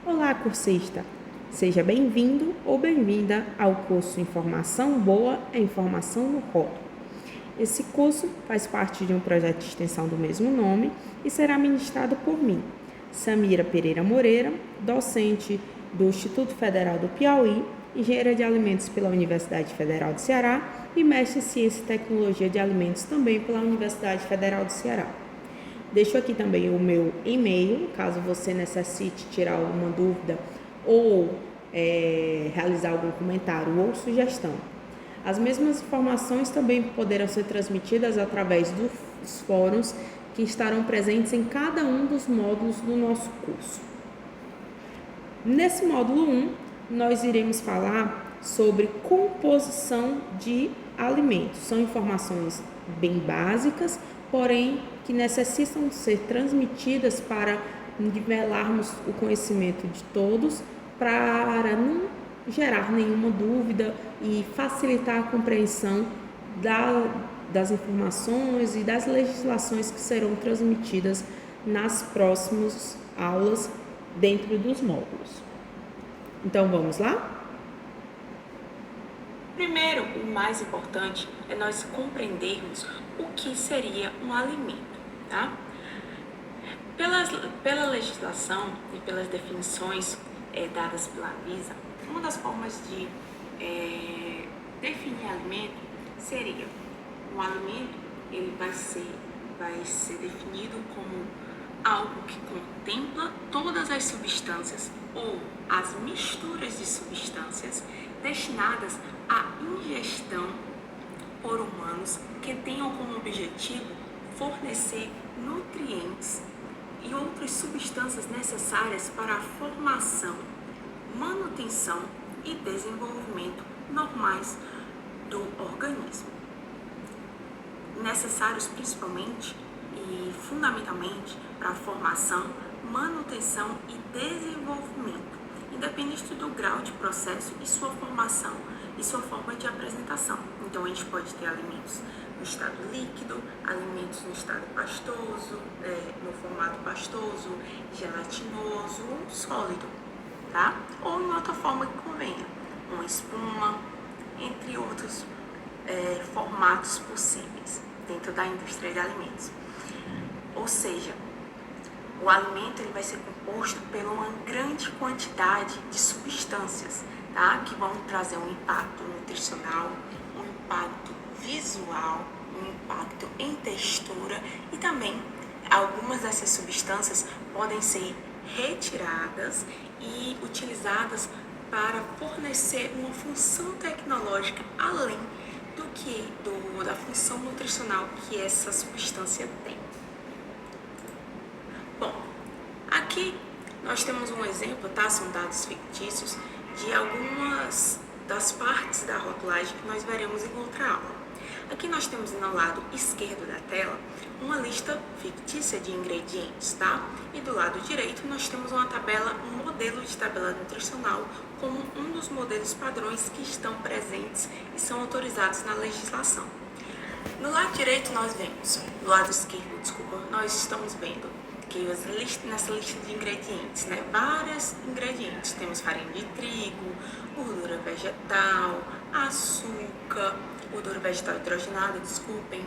Olá, cursista! Seja bem-vindo ou bem-vinda ao curso Informação Boa é Informação no Rótulo. Esse curso faz parte de um projeto de extensão do mesmo nome e será ministrado por mim, Samira Pereira Moreira, docente do Instituto Federal do Piauí, engenheira de alimentos pela Universidade Federal do Ceará e mestre em Ciência e Tecnologia de Alimentos também pela Universidade Federal do Ceará. Deixo aqui também o meu e-mail, caso você necessite tirar alguma dúvida ou realizar algum comentário ou sugestão. As mesmas informações também poderão ser transmitidas através dos fóruns que estarão presentes em cada um dos módulos do nosso curso. Nesse módulo 1, nós iremos falar sobre composição de alimentos. São informações bem básicas, porém que necessitam ser transmitidas para nivelarmos o conhecimento de todos, para não gerar nenhuma dúvida e facilitar a compreensão das informações e das legislações que serão transmitidas nas próximas aulas dentro dos módulos. Então, vamos lá? Primeiro, o mais importante é nós compreendermos o que seria um alimento, tá? Pela legislação e pelas definições dadas pela Anvisa, uma das formas de definir alimento seria um alimento, ele vai ser definido como algo que contempla todas as substâncias ou as misturas de substâncias destinadas à ingestão por humanos que tenham como objetivo fornecer nutrientes e outras substâncias necessárias para a formação, manutenção e desenvolvimento normais do organismo. Necessários principalmente e fundamentalmente para a formação, manutenção e desenvolvimento, independente do grau de processo e sua formação e sua forma de apresentação. Então a gente pode ter alimentos no estado líquido, alimentos no estado pastoso, no formato pastoso, gelatinoso ou sólido, tá? Ou em outra forma que convenha, uma espuma, entre outros formatos possíveis dentro da indústria de alimentos. Ou seja, o alimento ele vai ser composto por uma grande quantidade de substâncias, tá? Que vão trazer um impacto nutricional, um impacto visual, um impacto em textura e também algumas dessas substâncias podem ser retiradas e utilizadas para fornecer uma função tecnológica além da função nutricional que essa substância tem. Bom, aqui nós temos um exemplo, tá? São dados fictícios de algumas das partes da rotulagem que nós veremos em outra aula. Aqui nós temos no lado esquerdo da tela uma lista fictícia de ingredientes, tá? E do lado direito nós temos uma tabela, um modelo de tabela nutricional como um dos modelos padrões que estão presentes e são autorizados na legislação. No lado direito nós vemos, do lado esquerdo, desculpa, nós estamos vendo que nessa lista de ingredientes, né, vários ingredientes. Temos farinha de trigo, gordura vegetal, açúcar, gordura vegetal hidrogenada,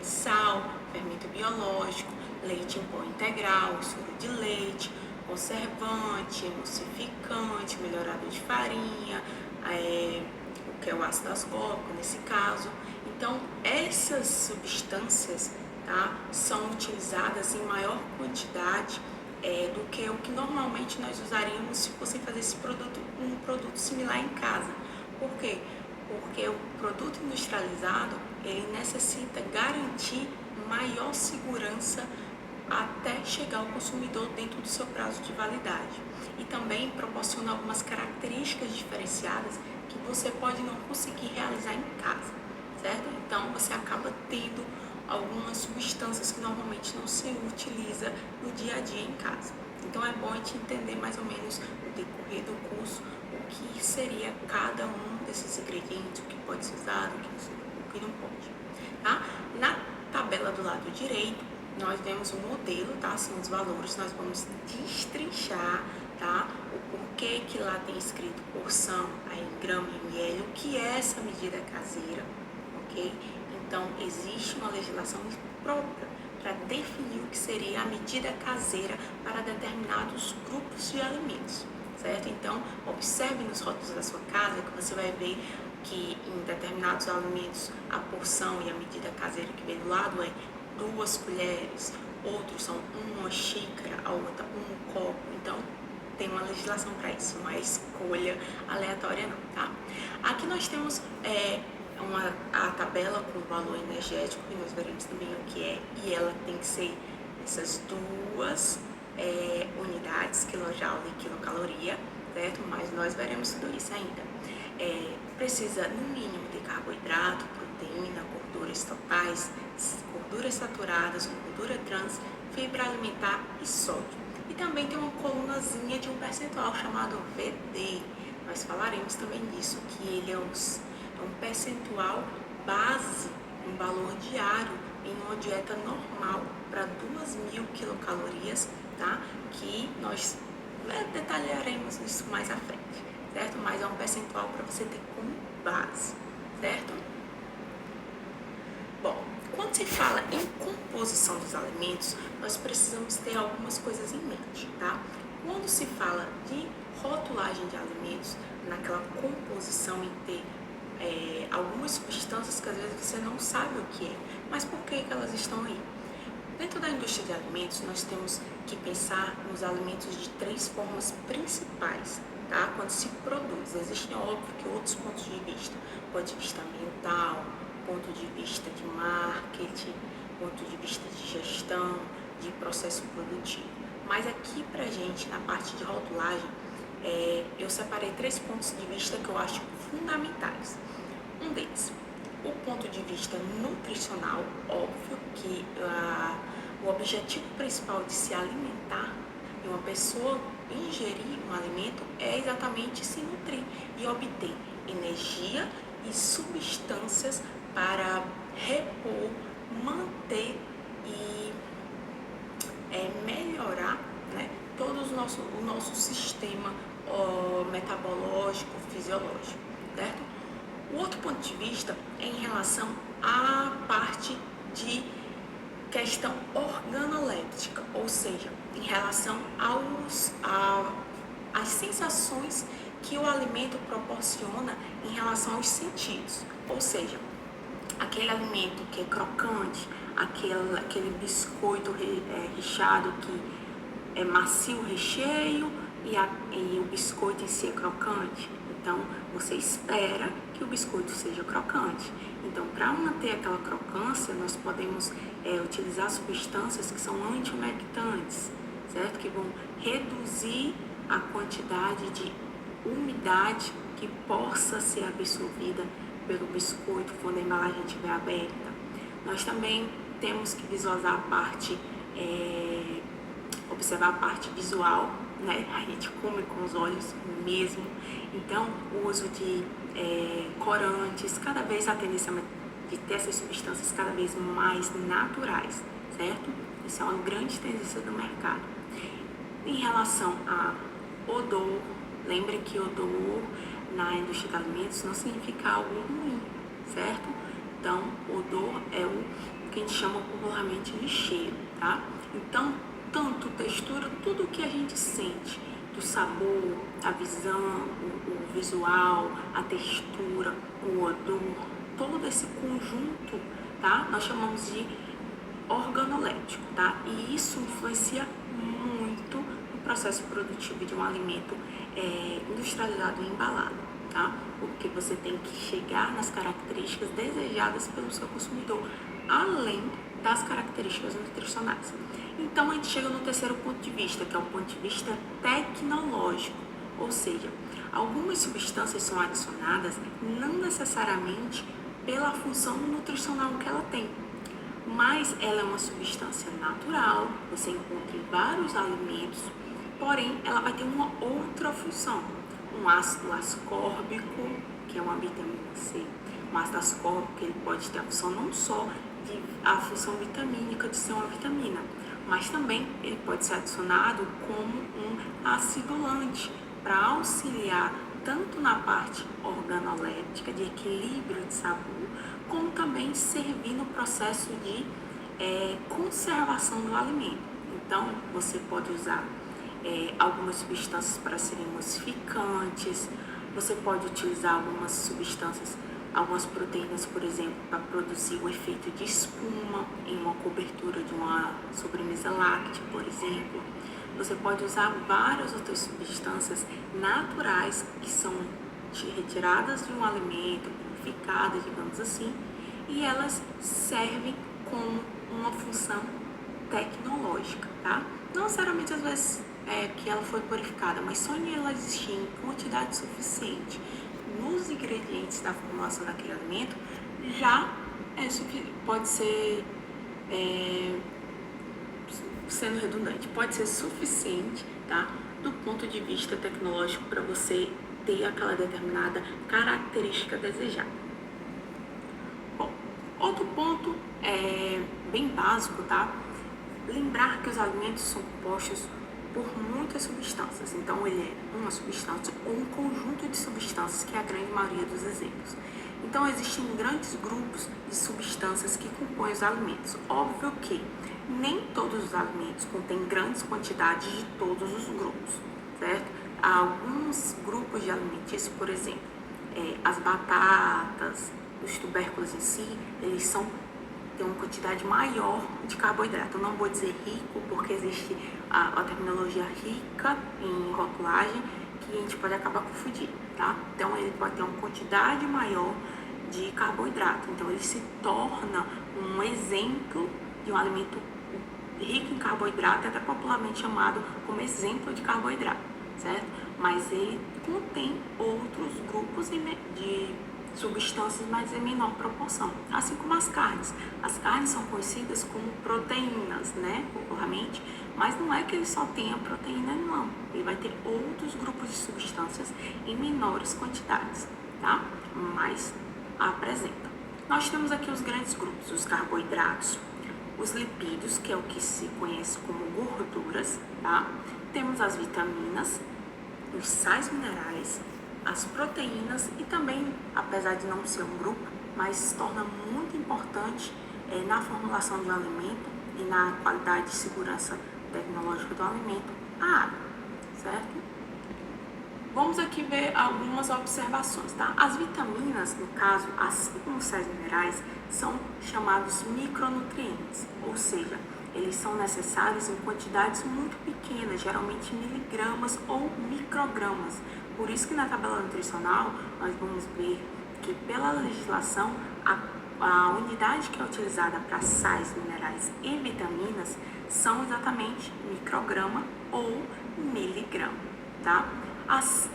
sal, fermento biológico, leite em pó integral, soro de leite, conservante, emulsificante, melhorador de farinha, o que é o ácido ascórbico nesse caso. Então, essas substâncias, tá, são utilizadas em maior quantidade do que o que normalmente nós usaríamos se fosse fazer um produto similar em casa. Por quê? Porque o produto industrializado, ele necessita garantir maior segurança até chegar ao consumidor dentro do seu prazo de validade. E também proporciona algumas características diferenciadas que você pode não conseguir realizar em casa, certo? Então, você acaba tendo algumas substâncias que normalmente não se utiliza no dia a dia em casa. Então é bom a gente entender mais ou menos no decorrer do curso o que seria cada um desses ingredientes, o que pode ser usado, o que não pode. Tá? Na tabela do lado direito, nós vemos o modelo, tá? São os valores, nós vamos destrinchar, tá? O porquê que lá tem escrito porção, aí grama e ml, o que é essa medida caseira, ok? Então, existe uma legislação própria para definir o que seria a medida caseira para determinados grupos de alimentos, certo? Então, observe nos rótulos da sua casa que você vai ver que em determinados alimentos a porção e a medida caseira que vem do lado é 2 colheres, outros são uma xícara, a outra um copo. Então, tem uma legislação para isso, não é escolha aleatória não, tá? Aqui nós temos a tabela com o valor energético, e nós veremos também o que é, e ela tem que ser essas duas unidades, quilojoule e quilocaloria, certo? Mas nós veremos tudo isso ainda. Precisa, no mínimo, de carboidrato, proteína, gorduras totais, gorduras saturadas, gordura trans, fibra alimentar e sódio. E também tem uma colunazinha de um percentual chamado VD. Nós falaremos também disso, que ele é um percentual base, um valor diário em uma dieta normal para 2.000 quilocalorias, tá? Que nós detalharemos isso mais à frente, certo? Mas é um percentual para você ter como base, certo? Bom, quando se fala em composição dos alimentos, nós precisamos ter algumas coisas em mente, tá? Quando se fala de rotulagem de alimentos, naquela composição em ter algumas substâncias que às vezes você não sabe o que é, mas por que elas estão aí? Dentro da indústria de alimentos, nós temos que pensar nos alimentos de 3 formas principais, tá? Quando se produz, existem, óbvio, que outros pontos de vista, ponto de vista ambiental, ponto de vista de marketing, ponto de vista de gestão, de processo produtivo. Mas aqui pra gente, na parte de rotulagem, eu separei 3 pontos de vista que eu acho fundamentais. Um deles, o ponto de vista nutricional, óbvio que o objetivo principal de se alimentar, de uma pessoa ingerir um alimento, é exatamente se nutrir e obter energia e substâncias para repor, manter e melhorar, né, todo o nosso sistema metabológico, fisiológico, certo? O outro ponto de vista é em relação à parte de questão organoléptica, ou seja, em relação às sensações que o alimento proporciona em relação aos sentidos, ou seja, aquele alimento que é crocante, aquele biscoito recheado que é macio o recheio e o biscoito em si é crocante. Então, você espera que o biscoito seja crocante. Então, para manter aquela crocância, nós podemos utilizar substâncias que são antiumectantes, certo? Que vão reduzir a quantidade de umidade que possa ser absorvida pelo biscoito quando a embalagem estiver aberta. Nós também temos que visualizar a parte, observar a parte visual, né? A gente come com os olhos mesmo. Então, o uso de corantes, cada vez a tendência de ter essas substâncias cada vez mais naturais, certo? Isso é uma grande tendência do mercado. Em relação a odor, lembre que odor na indústria de alimentos não significa algo ruim, certo? Então, odor é o que a gente chama popularmente de cheiro, tá? Então, tanto textura, tudo o que a gente sente, do sabor, a visão, o visual, a textura, o odor, todo esse conjunto, tá? Nós chamamos de organoléptico, tá? E isso influencia muito no processo produtivo de um alimento industrializado e embalado, tá? Porque você tem que chegar nas características desejadas pelo seu consumidor, além das características nutricionais. Então, a gente chega no terceiro ponto de vista, que é o ponto de vista tecnológico, ou seja, algumas substâncias são adicionadas não necessariamente pela função nutricional que ela tem, mas ela é uma substância natural, você encontra em vários alimentos, porém ela vai ter uma outra função, um ácido ascórbico, que é uma vitamina C, um ácido ascórbico que ele pode ter a função não só de a função vitamínica de ser uma vitamina, mas também ele pode ser adicionado como um acidulante, para auxiliar tanto na parte organoléptica, de equilíbrio de sabor, como também servir no processo de conservação do alimento. Então, você pode usar algumas substâncias para serem emulsificantes, você pode utilizar algumas substâncias, algumas proteínas, por exemplo, para produzir o efeito de espuma em uma cobertura de uma sobremesa láctea, por exemplo. Você pode usar várias outras substâncias naturais que são retiradas de um alimento, purificadas, digamos assim, e elas servem como uma função tecnológica, tá? Não necessariamente às vezes que ela foi purificada, mas só em ela existir em quantidade suficiente nos ingredientes da formulação daquele alimento, já pode ser, sendo redundante, pode ser suficiente, tá? Do ponto de vista tecnológico para você ter aquela determinada característica desejada. Bom, outro ponto bem básico, tá? Lembrar que os alimentos são compostos por muitas substâncias, então ele é uma substância ou um conjunto de substâncias, que é a grande maioria dos exemplos. Então existem grandes grupos de substâncias que compõem os alimentos. Óbvio que nem todos os alimentos contêm grandes quantidades de todos os grupos, certo? Há alguns grupos de alimentícios, por exemplo, as batatas, os tubérculos em si, eles tem uma quantidade maior de carboidrato. Eu não vou dizer rico, porque existe a terminologia rica em rotulagem, que a gente pode acabar confundindo, tá? Então, ele pode ter uma quantidade maior de carboidrato. Então, ele se torna um exemplo de um alimento rico em carboidrato, até popularmente chamado como exemplo de carboidrato, certo? Mas ele contém outros grupos de substâncias, mas em menor proporção, assim como as carnes. As carnes são conhecidas como proteínas, né, popularmente, mas não é que ele só tenha proteína, não. Ele vai ter outros grupos de substâncias em menores quantidades, tá? Mas apresenta. Nós temos aqui os grandes grupos, os carboidratos, os lipídios, que é o que se conhece como gorduras, tá? Temos as vitaminas, os sais minerais, as proteínas e também, apesar de não ser um grupo, mas se torna muito importante na formulação de um alimento e na qualidade e segurança tecnológica do alimento, a água, certo? Vamos aqui ver algumas observações, tá? As vitaminas, no caso, assim como os sais minerais, são chamados micronutrientes, ou seja, eles são necessários em quantidades muito pequenas, geralmente miligramas ou microgramas. Por isso que na tabela nutricional nós vamos ver que pela legislação a unidade que é utilizada para sais, minerais e vitaminas são exatamente micrograma ou miligrama, tá? As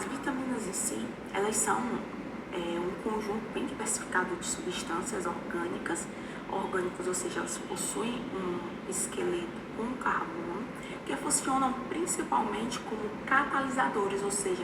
vitaminas em si, elas são um conjunto bem diversificado de substâncias orgânicos, ou seja, elas possuem um esqueleto com carbono, que funcionam principalmente como catalisadores, ou seja,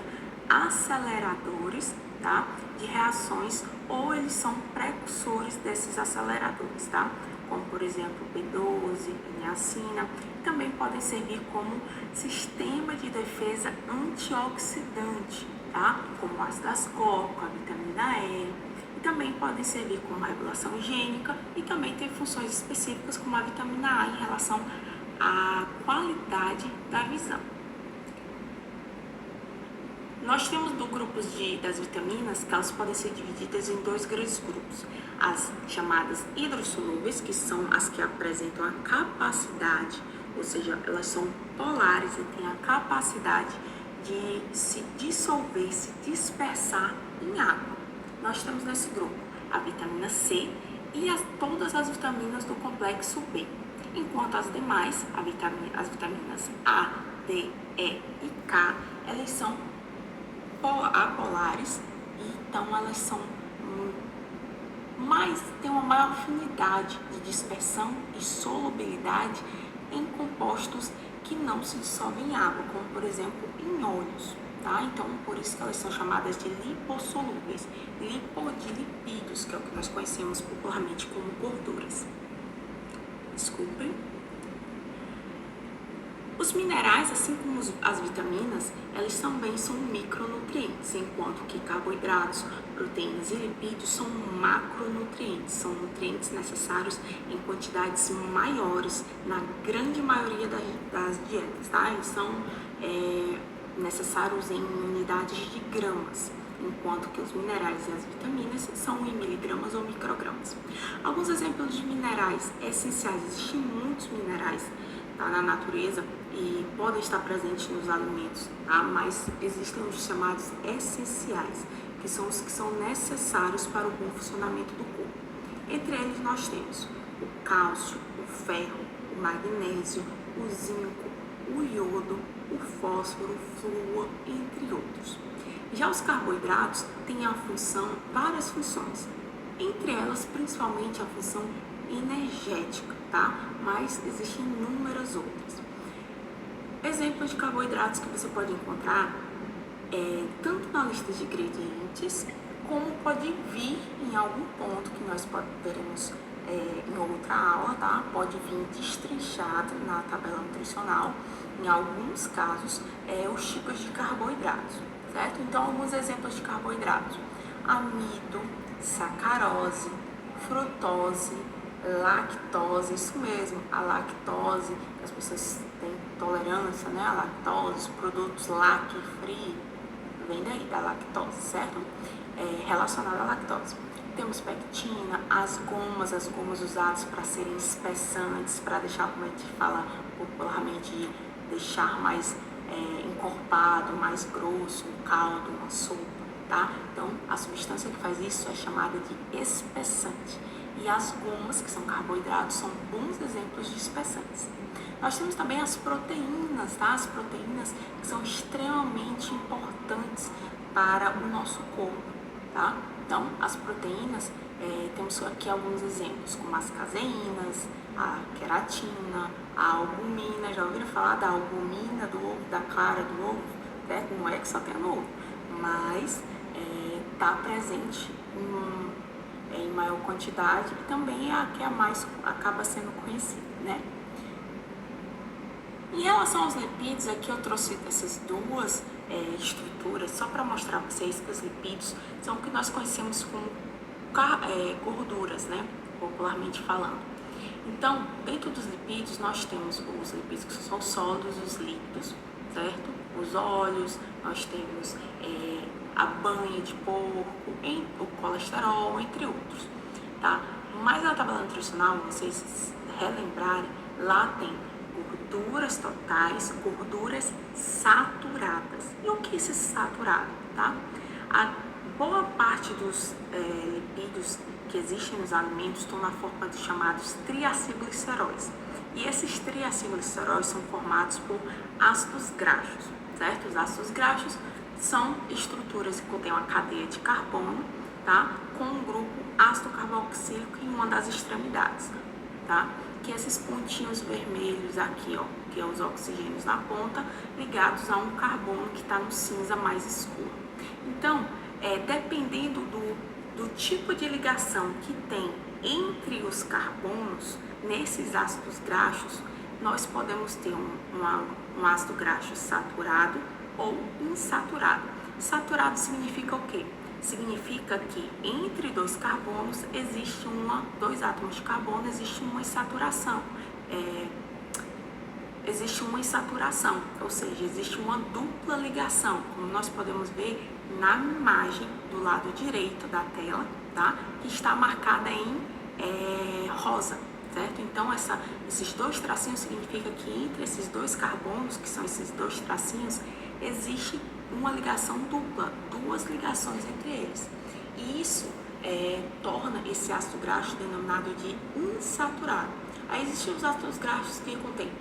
aceleradores, tá, de reações, ou eles são precursores desses aceleradores, tá? Como, por exemplo, B12, niacina. Também podem servir como sistema de defesa antioxidante, tá? Como o ácido ascórbico, a vitamina E. E também podem servir como regulação gênica e também tem funções específicas como a vitamina A em relação à qualidade da visão. Nós temos grupos das vitaminas que elas podem ser divididas em dois grandes grupos. As chamadas hidrossolúveis, que são as que apresentam a capacidade, ou seja, elas são polares e têm a capacidade de se dissolver, se dispersar em água. Nós temos nesse grupo a vitamina C e todas as vitaminas do complexo B. Enquanto as demais, as vitaminas A, D, E e K, elas são apolares, então elas são têm uma maior afinidade de dispersão e solubilidade em compostos que não se dissolvem em água, como por exemplo em óleos, tá? Então por isso que elas são chamadas de lipossolúveis, de lipídios, que é o que nós conhecemos popularmente como gorduras. Desculpem. Os minerais, assim como as vitaminas, elas também são micronutrientes, enquanto que carboidratos, proteínas e lipídios são macronutrientes, são nutrientes necessários em quantidades maiores na grande maioria das dietas, tá? Eles são necessários em unidades de gramas, enquanto que os minerais e as vitaminas são em miligramas ou microgramas. Alguns exemplos de minerais essenciais: existem muitos minerais, tá, na natureza e podem estar presentes nos alimentos, tá? Mas existem os chamados essenciais, que são os que são necessários para o bom funcionamento do corpo. Entre eles nós temos o cálcio, o ferro, o magnésio, o zinco, o iodo, o fósforo, o flúor, entre outros. Já os carboidratos têm várias funções, entre elas principalmente a função energética, tá? Mas existem inúmeras outras. Exemplos de carboidratos que você pode encontrar tanto na lista de ingredientes, como pode vir em algum ponto que nós veremos em outra aula, tá? Pode vir destrinchado na tabela nutricional, em alguns casos, os tipos de carboidratos, certo? Então, alguns exemplos de carboidratos: amido, sacarose, frutose, lactose, isso mesmo, a lactose, as pessoas têm tolerância, né, a lactose, os produtos lacto-free, vem daí da lactose, certo? Relacionado à lactose. Temos pectina, as gomas usadas para serem espessantes, para deixar, como a gente fala popularmente, deixar mais encorpado, mais grosso, um caldo, uma sopa, tá? Então, a substância que faz isso é chamada de espessante. E as gomas, que são carboidratos, são bons exemplos de espessantes. Nós temos também as proteínas, tá? As proteínas que são extremamente importantes para o nosso corpo, tá? Então, as proteínas, temos aqui alguns exemplos, como as caseínas, a queratina, a albumina. Já ouviram falar da albumina do ovo, da clara do ovo? Não é que só tem no ovo, mas está presente em maior quantidade e também é a que mais acaba sendo conhecida, né? Em relação aos lipídios, aqui eu trouxe essas duas estruturas só para mostrar para vocês que os lipídios são o que nós conhecemos como gorduras, né? Popularmente falando. Então, dentro dos lipídios, nós temos os lipídios que são sólidos, os líquidos, certo? Os óleos, nós temos a banha de porco, o colesterol, entre outros, tá? Mas na tabela nutricional, vocês relembrarem, lá tem gorduras totais, gorduras saturadas. E o que é esse saturado, tá? A boa parte dos lipídios que existem nos alimentos estão na forma de chamados triacilgliceróis. E esses triacilgliceróis são formados por ácidos graxos, certo? Os ácidos graxos são estruturas que contêm uma cadeia de carbono, tá? Com um grupo ácido carboxílico em uma das extremidades, tá? Que esses pontinhos vermelhos aqui, ó, que é os oxigênios na ponta, ligados a um carbono que está no cinza mais escuro. Então, dependendo do tipo de ligação que tem entre os carbonos, nesses ácidos graxos, nós podemos ter um ácido graxo saturado ou insaturado. Saturado significa o quê? Significa que entre dois carbonos existe dois átomos de carbono, existe uma insaturação. Existe uma insaturação, ou seja, existe uma dupla ligação, como nós podemos ver na imagem do lado direito da tela, tá? Que está marcada em rosa, certo? Então, esses dois tracinhos significa que entre esses dois carbonos, que são esses dois tracinhos, existe uma ligação dupla, duas ligações entre eles. E isso torna esse ácido graxo denominado de insaturado. Aí existem os ácidos graxos que contêm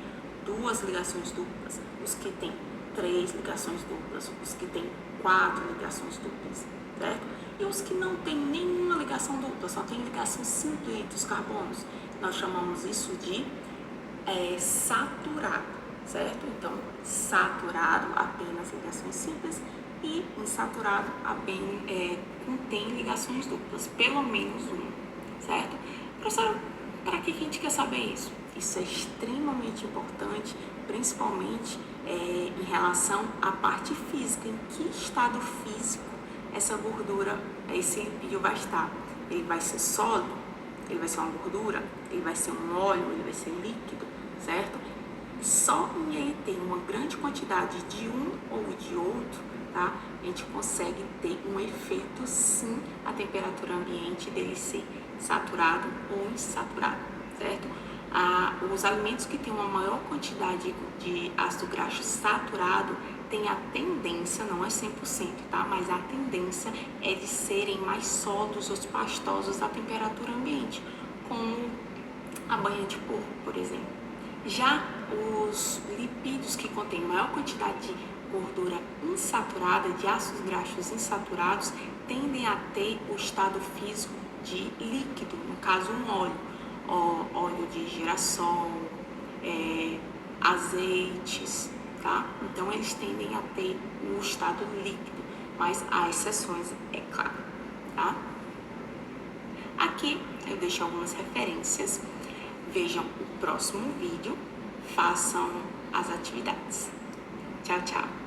duas ligações duplas, os que têm 3 ligações duplas, os que têm 4 ligações duplas, certo? E os que não têm nenhuma ligação dupla, só tem ligação simples entre os carbonos, nós chamamos isso de saturado, certo? Então, saturado, apenas ligações simples, e insaturado, contém ligações duplas, pelo menos uma, certo? Professora, para que a gente quer saber isso? Isso é extremamente importante principalmente em relação à parte física, em que estado físico essa gordura, esse lipídio vai estar. Ele vai ser sólido, ele vai ser uma gordura, ele vai ser um óleo, ele vai ser líquido, certo? Só em ele ter uma grande quantidade de um ou de outro, tá? A gente consegue ter um efeito, sim, a temperatura ambiente dele ser saturado ou insaturado, certo? Os alimentos que têm uma maior quantidade de ácido graxo saturado tem a tendência, não é 100%, tá? Mas a tendência é de serem mais sólidos ou pastosos à temperatura ambiente, como a banha de porco, por exemplo. Já os lipídios que contêm maior quantidade de gordura insaturada, de ácidos graxos insaturados, tendem a ter o estado físico de líquido, no caso um óleo de girassol, azeites, tá? Então eles tendem a ter o estado líquido, mas há exceções, é claro, tá? Aqui eu deixo algumas referências, vejam o próximo vídeo, façam as atividades. Tchau, tchau!